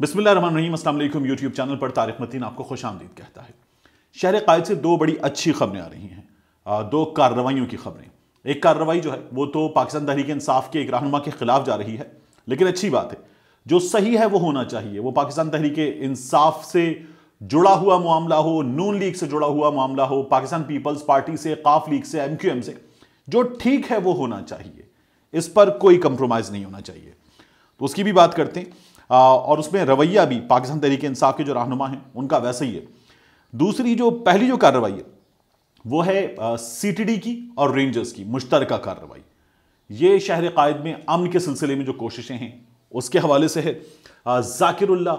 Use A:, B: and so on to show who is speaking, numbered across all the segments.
A: बिस्मिल्लाहिर्रहमानिर्रहीम। अस्सलाम वालेकुम। यूट्यूब चैनल पर तारिक मतीन आपको खुश आमदीद कहता है। शहर कायद से दो बड़ी अच्छी खबरें आ रही हैं, दो कार्रवाइयों की खबरें। एक कार्रवाई जो है वो तो पाकिस्तान तहरीक इंसाफ के एक रहनुमा के खिलाफ जा रही है, लेकिन अच्छी बात है, जो सही है वो होना चाहिए। वो पाकिस्तान तहरीक इंसाफ से जुड़ा हुआ मामला हो, नून लीग से जुड़ा हुआ मामला हो, पाकिस्तान पीपल्स पार्टी से, काफ लीग से, MQM से, जो ठीक है वो होना चाहिए। इस पर कोई कंप्रोमाइज नहीं होना चाहिए। तो उसकी भी बात करते हैं, और उसमें रवैया भी पाकिस्तान तहरीक इंसाफ के जो रहनुमा हैं उनका वैसा ही है। दूसरी जो पहली जो कार्रवाई है वो है CTD की और रेंजर्स की मुश्तरका कार्रवाई। ये शहर कायद में अमन के सिलसिले में जो कोशिशें हैं उसके हवाले से है। जाकिरुल्लाह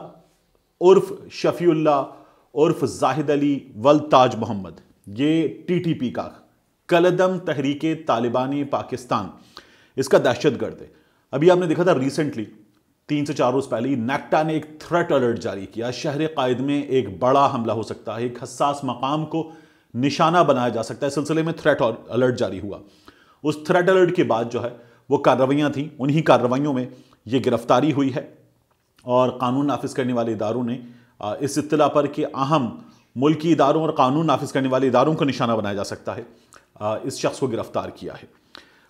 A: उर्फ शफीउल्लाह उर्फ जाहिद अली वल ताज मोहम्मद, ये TTP का कलदम तहरीक तालिबानी पाकिस्तान, इसका दहशतगर्द है। अभी आपने देखा था रिसेंटली 3 से 4 रोज पहले ही नेक्टा ने एक थ्रेट अलर्ट जारी किया। शहर कायद में एक बड़ा हमला हो सकता है, एक हसास मकाम को निशाना बनाया जा सकता है। इस सिलसिले में थ्रेट अलर्ट जारी हुआ। उस थ्रेट अलर्ट के बाद जो है वो कार्रवाइयाँ थी, उन्हीं कार्रवाइयों में ये गिरफ्तारी हुई है। और कानून नाफिज करने वाले इदारों ने इस इत्तला पर कि अहम मुल्की इदारों और कानून नाफिज करने वाले इदारों को निशाना बनाया जा सकता है, इस शख्स को गिरफ्तार किया है।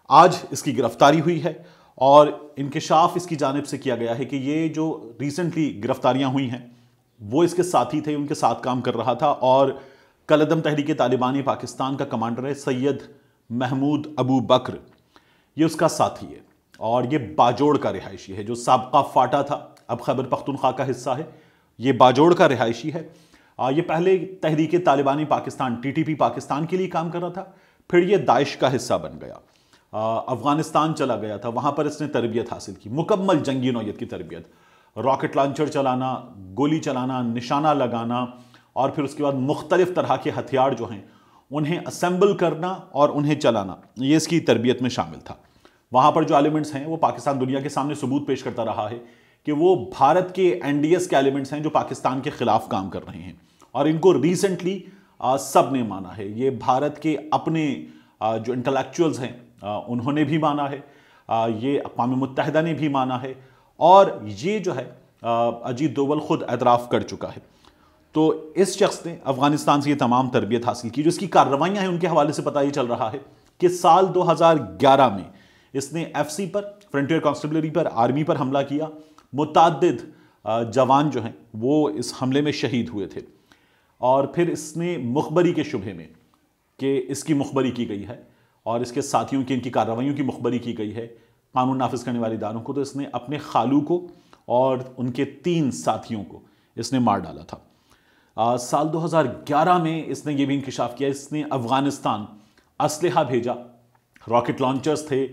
A: आज इसकी गिरफ्तारी हुई है और इंकिशाफ इसकी जानिब से किया गया है कि ये जो रिसेंटली गिरफ्तारियां हुई हैं वो इसके साथी थे, उनके साथ काम कर रहा था। और कलदम तहरीक तालिबानी पाकिस्तान का कमांडर है सैयद महमूद अबू बकर, ये उसका साथी है। और ये बाजोड़ का रिहायशी है, जो साबका फाटा था, अब खैबर पख्तूनख्वा का हिस्सा है। ये बाजोड़ का रिहायशी है। ये पहले तहरीक तालिबानी पाकिस्तान TTP पाकिस्तान के लिए काम कर रहा था, फिर ये दाइश का हिस्सा बन गया। अफगानिस्तान चला गया था, वहाँ पर इसने तरबियत हासिल की, मुकम्मल जंगी नौयत की तरबियत, रॉकेट लॉन्चर चलाना, गोली चलाना, निशाना लगाना, और फिर उसके बाद मुख्तलिफ तरह के हथियार जो हैं उन्हें असेंबल करना और उन्हें चलाना, ये इसकी तरबियत में शामिल था। वहाँ पर जो एलिमेंट्स हैं वो पाकिस्तान दुनिया के सामने सबूत पेश करता रहा है कि वो भारत के NDS के एलिमेंट्स हैं जो पाकिस्तान के खिलाफ काम कर रहे हैं। और इनको रिसेंटली सब ने माना है। ये भारत के अपने जो इंटेलेक्चुअल्स हैं उन्होंने भी माना है, ये अक़वाम मुत्तहिदा ने भी माना है, और ये जो है अजीत दोवल खुद एतराफ़ कर चुका है। तो इस शख्स ने अफगानिस्तान से ये तमाम तरबियत हासिल की। जो इसकी कार्रवाइयाँ हैं उनके हवाले से पता ये चल रहा है कि साल 2011 में इसने FC पर, फ्रंटियर कॉन्स्टेबलरी पर, आर्मी पर हमला किया। मुतअद्दिद जवान जो हैं वो इस हमले में शहीद हुए थे। और फिर इसने मुखबरी के शुबे में कि इसकी मुखबरी की गई है और इसके साथियों की, इनकी कार्रवाइयों की मुखबरी की गई है कानून नाफिज करने वाले इदारों को, तो इसने अपने खालू को और उनके 3 साथियों को इसने मार डाला था। साल 2011 में इसने ये भी इंकिशाफ किया, इसने अफगानिस्तान असलहा भेजा, रॉकेट लॉन्चर्स थे,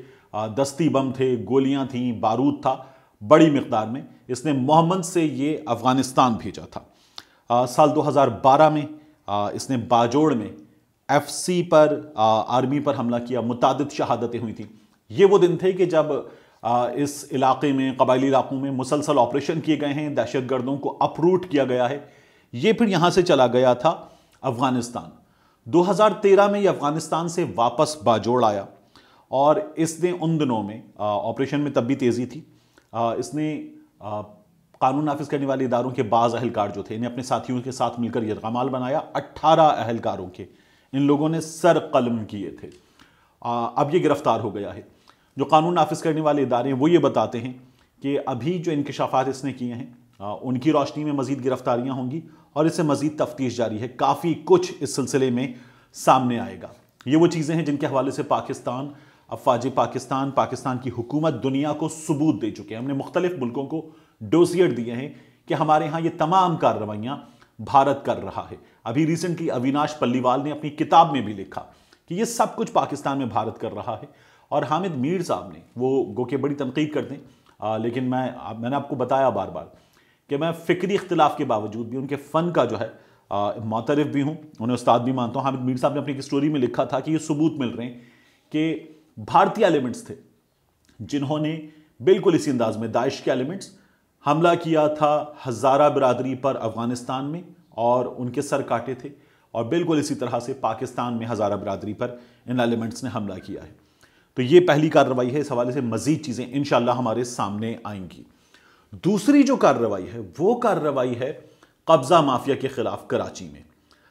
A: दस्ती बम थे, गोलियां थीं, बारूद था बड़ी मिकदार में। इसने मोहम्मद से ये अफगानिस्तान भेजा था। साल 2012 में इसने बाजोड़ में FC पर, आर्मी पर हमला किया, मुतादिद शहादतें हुई थी। ये वो दिन थे कि जब इस इलाके में, कबायली इलाकों में मुसलसल ऑपरेशन किए गए हैं, दहशतगर्दों को अपरूट किया गया है। ये फिर यहाँ से चला गया था अफगानिस्तान। 2013 में ये अफगानिस्तान से वापस बाजोड़ आया और इसने उन दिनों में ऑपरेशन में तब भी तेज़ी थी। इसने कानून नाफिज करने वाले इदारों के बाज़ अहलकार जो थे, इन्हें अपने साथियों के साथ मिलकर ये कमाल बनाया। 18 अहलकारों के इन लोगों ने सर कलम किए थे। अब ये गिरफ्तार हो गया है। जो कानून नाफिज करने वाले इदारे हैं वो ये बताते हैं कि अभी जो इंकिशाफात इसने किए हैं उनकी रोशनी में मज़ीद गिरफ्तारियां होंगी और इससे मज़ीद तफ्तीश जारी है। काफ़ी कुछ इस सिलसिले में सामने आएगा। ये वो चीज़ें हैं जिनके हवाले से पाकिस्तान, अफवाज पाकिस्तान, पाकिस्तान की हुकूमत दुनिया को सबूत दे चुके हैं। हमने मुख्तलिफ मुल्कों को डोसियर दिए हैं कि हमारे यहाँ ये तमाम कार्रवाइयाँ भारत कर रहा है। अभी रिसेंटली अविनाश पल्लीवाल ने अपनी किताब में भी लिखा कि ये सब कुछ पाकिस्तान में भारत कर रहा है। और हामिद मीर साहब ने, वो गो के बड़ी तनकीद करते हैं, लेकिन मैंने आपको बताया बार बार कि मैं फ़िक्री इख्तिलाफ के बावजूद भी उनके फ़न का जो है मोतरफ़ भी हूँ, उन्हें उस्ताद भी मानता हूँ। हामिद मीर साहब ने अपनी स्टोरी में लिखा था कि ये सबूत मिल रहे हैं कि भारतीय एलिमेंट्स थे जिन्होंने बिल्कुल इसी अंदाज में दाइश के एलिमेंट्स हमला किया था हज़ारा बिरादरी पर अफगानिस्तान में और उनके सर काटे थे, और बिल्कुल इसी तरह से पाकिस्तान में हज़ारा बिरादरी पर इन एलिमेंट्स ने हमला किया है। तो ये पहली कार्रवाई है। इस हवाले से मज़ीद चीज़ें इंशाअल्लाह हमारे सामने आएंगी। दूसरी जो कार्रवाई है वो कार्रवाई है कब्जा माफिया के खिलाफ कराची में,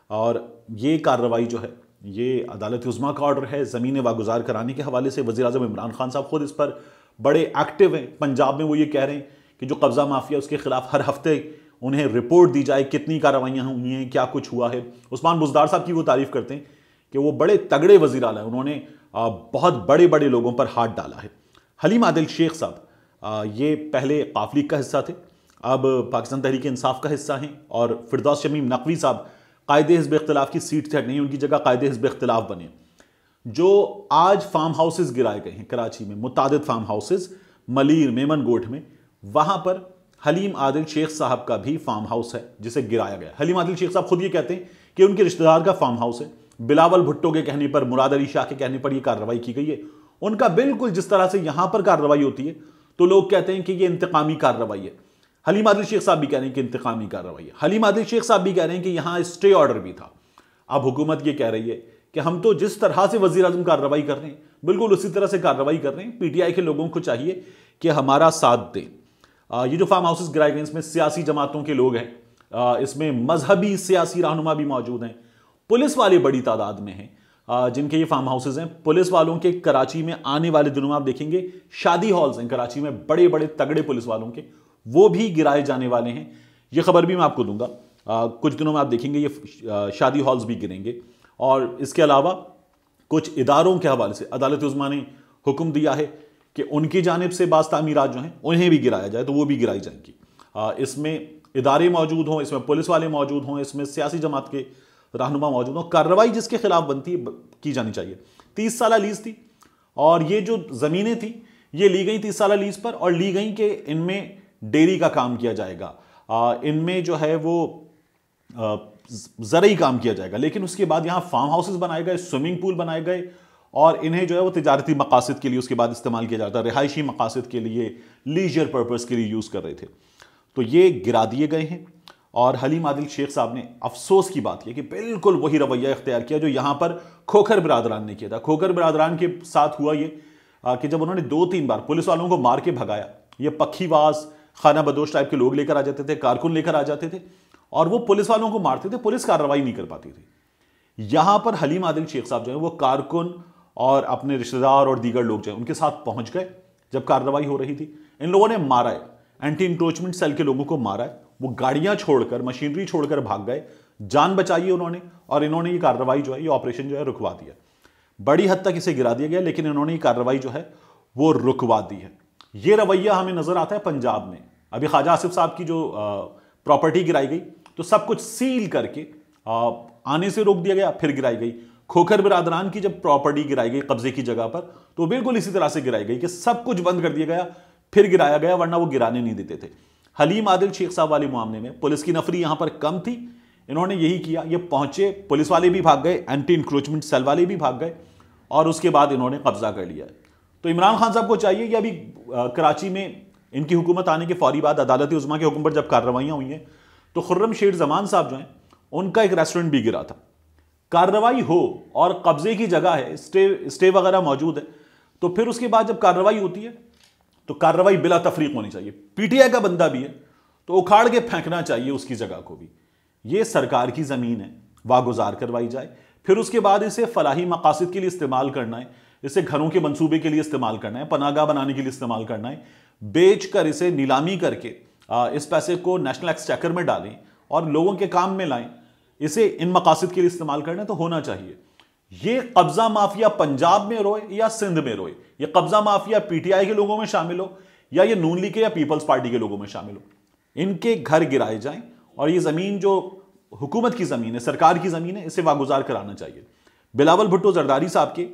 A: और ये कार्रवाई जो है ये अदालत उज़्मा का ऑर्डर है ज़मीनें वागुजार कराने के हवाले से। वज़ीर आज़म इमरान खान साहब खुद इस पर बड़े एक्टिव हैं। पंजाब में वो ये कह रहे हैं कि जो कब्जा माफिया उसके खिलाफ हर हफ्ते उन्हें रिपोर्ट दी जाए, कितनी कार्रवाइयाँ हुई हैं, क्या कुछ हुआ है। उस्मान बुज़दार साहब की वो तारीफ़ करते हैं कि वो बड़े तगड़े वज़ीर आला हैं, उन्होंने बहुत बड़े बड़े लोगों पर हाथ डाला है। हलीम आदिल शेख साहब ये पहले काफ लीग का हिस्सा थे, अब पाकिस्तान तहरीक इंसाफ का हिस्सा हैं, और फिरदौस शमीम नकवी साहब कायदे हिज़्ब इख्तिलाफ की सीट से नहीं, उनकी जगह कायदे हिज़्ब इख्तिलाफ बने। जो आज फार्म हाउसेस गिराए गए हैं कराची में, मुतादिद फार्म हाउसेस मलीर मेमन गोठ में, वहां पर हलीम आदिल शेख साहब का भी फार्म हाउस है जिसे गिराया गया। हलीम आदिल शेख साहब खुद ये कहते हैं कि उनके रिश्तेदार का फार्म हाउस है। बिलावल भुट्टो के कहने पर, मुराद अली शाह के कहने पर यह कार्रवाई की गई है। उनका बिल्कुल जिस तरह से यहां पर कार्रवाई होती है तो लोग कहते हैं कि यह इंतकामी कार्रवाई है, हलीम आदिल शेख साहब भी कह रहे हैं कि इंतकामी कार्रवाई है। हलीम आदिल शेख साहब भी कह रहे हैं कि यहां स्टे ऑर्डर भी था। अब हुकूमत ये कह रही है कि हम तो जिस तरह से वज़ीर आज़म कार्रवाई कर रहे हैं बिल्कुल उसी तरह से कार्रवाई कर रहे हैं। पीटीआई के लोगों को चाहिए कि हमारा साथ दें। ये जो फार्म हाउसेस गिराए गए इसमें सियासी जमातों के लोग हैं, इसमें मजहबी सियासी रहनुमा भी मौजूद हैं, पुलिस वाले बड़ी तादाद में हैं जिनके ये फार्म हाउसेज हैं। पुलिस वालों के कराची में आने वाले दिनों में आप देखेंगे शादी हॉल्स हैं कराची में, बड़े बड़े तगड़े पुलिस वालों के, वो भी गिराए जाने वाले हैं। ये खबर भी मैं आपको दूंगा, कुछ दिनों में आप देखेंगे ये शादी हॉल्स भी गिरेंगे। और इसके अलावा कुछ इदारों के हवाले से अदालत उज़्मा ने हुक्म दिया है कि उनकी जानिब से बाज़ तामीरात जो हैं उन्हें भी गिराया जाए, तो वो भी गिराई जाएंगी। इसमें इदारे मौजूद हों, इसमें पुलिस वाले मौजूद हों, इसमें सियासी जमात के रहनुमा मौजूद हों। कार्रवाई जिसके खिलाफ बनती है की जानी चाहिए। 30 साल लीज थी और ये जो ज़मीनें थी ये ली गई 30 साल लीज पर, और ली गई कि इनमें डेयरी का काम किया जाएगा, इनमें जो है वो ज़रई काम किया जाएगा। लेकिन उसके बाद यहाँ फार्म हाउसेस बनाए गए, स्विमिंग पूल बनाए गए, और इन्हें जो है वो तिजारती मकासद के लिए उसके बाद इस्तेमाल किया जाता है, रिहायशी मकासद के लिए, लीजर पर्पस के लिए यूज़ कर रहे थे। तो ये गिरा दिए गए हैं। और हलीम आदिल शेख साहब ने अफसोस की बात की कि बिल्कुल वही रवैया इख्तियार किया जो यहाँ पर खोखर बिरादरान ने किया था। खोखर बिरादरान के साथ हुआ ये कि जब उन्होंने 2-3 बार पुलिस वालों को मार के भगाया, ये पक्खीबाज खाना बदोश टाइप के लोग लेकर आ जाते थे, कारकुन लेकर आ जाते थे, और वो पुलिस वालों को मारते थे, पुलिस कार्रवाई नहीं कर पाती थी। यहां पर हलीम आदिल शेख साहब जो है वो कारकुन और अपने रिश्तेदार और दीगर लोग जो है उनके साथ पहुंच गए जब कार्रवाई हो रही थी। इन लोगों ने मारा है, एंटी इंक्रोचमेंट सेल के लोगों को मारा है, वो गाड़ियां छोड़कर, मशीनरी छोड़कर भाग गए, जान बचाई उन्होंने, और इन्होंने ये कार्रवाई जो है, ये ऑपरेशन जो है रुकवा दिया। बड़ी हद तक इसे गिरा दिया गया, लेकिन इन्होंने ये कार्रवाई जो है वो रुकवा दी है। ये रवैया हमें नजर आता है पंजाब में। अभी ख्वाजा आसिफ साहब की जो प्रॉपर्टी गिराई गई तो सब कुछ सील करके आने से रोक दिया गया, फिर गिराई गई। खोखर बिरादरान की जब प्रॉपर्टी गिराई गई कब्जे की जगह पर, तो बिल्कुल इसी तरह से गिराई गई कि सब कुछ बंद कर दिया गया, फिर गिराया गया, वरना वो गिराने नहीं देते थे। हलीम आदिल शेख साहब वाले मामले में पुलिस की नफरी यहां पर कम थी, इन्होंने यही किया, ये पहुंचे, पुलिस वाले भी भाग गए, एंटी इंक्रोचमेंट सेल वाले भी भाग गए, और उसके बाद इन्होंने कब्जा कर लिया। तो इमरान खान साहब को चाहिए कि अभी कराची में इनकी हुकूमत आने के फौरी बाद अदालत उज़्मा के हुक्म पर जब कार्रवाइयां हुई हैं तो खुर्रम शेर जमान साहब जो हैं उनका एक रेस्टोरेंट भी गिरा था। कार्रवाई हो और कब्जे की जगह है, स्टे वगैरह मौजूद है, तो फिर उसके बाद जब कार्रवाई होती है तो कार्रवाई बिला तफरीक होनी चाहिए। पीटीआई का बंदा भी है तो उखाड़ के फेंकना चाहिए उसकी जगह को भी। ये सरकार की ज़मीन है, वागुजार करवाई जाए, फिर उसके बाद इसे फलाही मकासद के लिए इस्तेमाल करना है, इसे घरों के मंसूबे के लिए इस्तेमाल करना है, पनाहगाह बनाने के लिए इस्तेमाल करना है, बेच कर इसे नीलामी करके इस पैसे को नेशनल एक्सचेकर में डालें और लोगों के काम में लाएं, इसे इन मकासद के लिए इस्तेमाल करना है तो होना चाहिए। ये कब्जा माफिया पंजाब में रोए या सिंध में रोए, ये कब्जा माफिया पीटीआई के लोगों में शामिल हो या ये नून लीग के या पीपल्स पार्टी के लोगों में शामिल हो, इनके घर गिराए जाएं और ये जमीन जो हुकूमत की जमीन है, सरकार की जमीन है, इसे वागुजार कराना चाहिए। बिलावल भुट्टो जरदारी साहब के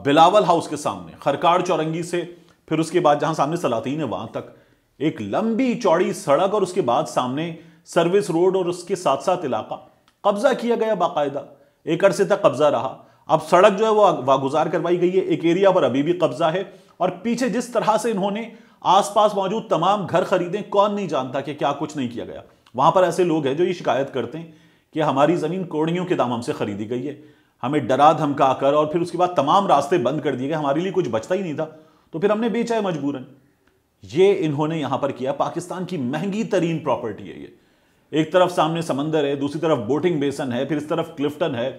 A: बिलावल हाउस के सामने खरकाड़ चौरंगी से फिर उसके बाद जहां सामने सलातीन है वहां तक एक लंबी चौड़ी सड़क और उसके बाद सामने सर्विस रोड और उसके साथ साथ इलाका कब्जा किया गया, बाकायदा एक अरसे तक कब्जा रहा। अब सड़क जो है वो वागुजार करवाई गई है, एक एरिया पर अभी भी कब्जा है, और पीछे जिस तरह से इन्होंने आसपास मौजूद तमाम घर खरीदे, कौन नहीं जानता कि क्या कुछ नहीं किया गया। वहां पर ऐसे लोग हैं जो ये शिकायत करते हैं कि हमारी जमीन कौड़ियों के दाम हमसे खरीदी गई है, हमें डरा धमका कर और फिर उसके बाद तमाम रास्ते बंद कर दिए गए, हमारे लिए कुछ बचता ही नहीं था, तो फिर हमने बेचा है मजबूरन। یہ انہوں نے یہاں پر کیا. پاکستان کی مہنگی ترین پراپرٹی ہے یہ. ایک طرف سامنے سمندر ہے, دوسری طرف بوٹنگ بیسن ہے, پھر اس طرف کلفٹن ہے,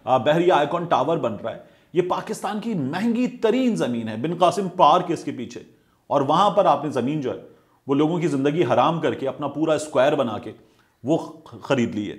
A: بحریہ آئیکن ٹاور بن رہا ہے. یہ پاکستان کی مہنگی ترین زمین ہے. بن قاسم پارک اس کے پیچھے, اور وہاں پر آپ نے زمین جو ہے وہ لوگوں کی زندگی حرام کر کے اپنا پورا اسکوائر بنا کے وہ خرید لی ہے.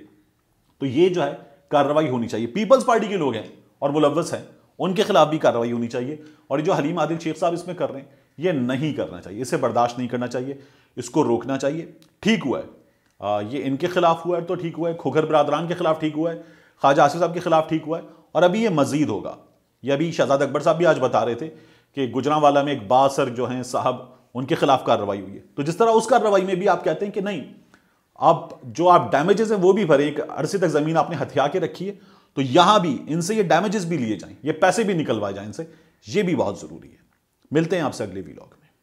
A: تو یہ جو ہے کارروائی ہونی چاہیے. پیپلز پارٹی کے لوگ ہیں اور ملوث ہیں, ان کے خلاف بھی کارروائی ہونی چاہیے. اور جو حلیم عادل شیخ صاحب اس میں کر رہے ہیں یہ نہیں کرنا چاہیے, اسے برداشت نہیں کرنا چاہیے, اس کو روکنا چاہیے. ٹھیک ہوا ہے یہ ان کے خلاف ہوا ہے تو ٹھیک ہوا ہے, کھوکھر برادران کے خلاف ٹھیک ہوا ہے, خواجہ آصف صاحب کے خلاف ٹھیک ہوا ہے, اور ابھی یہ مزید ہوگا. یہ ابھی شہزاد اکبر صاحب بھی آج بتا رہے تھے کہ گجرانوالہ میں ایک بااثر جو ہیں صاحب, ان کے خلاف کارروائی ہوئی ہے. تو جس طرح اس کارروائی میں بھی آپ کہتے ہیں کہ نہیں اب جو آپ ڈیمیجز ہیں وہ بھی بھریں, ایک عرصے تک زمین آپ نے ہتھیا کے رکھی ہے, تو یہاں بھی ان سے یہ ڈیمیجز بھی لیے جائیں, یہ پیسے بھی نکلوائے جائیں ان سے, یہ بھی بہت ضروری ہے. ملتے ہیں آپ سے اگلے ویلاگ میں.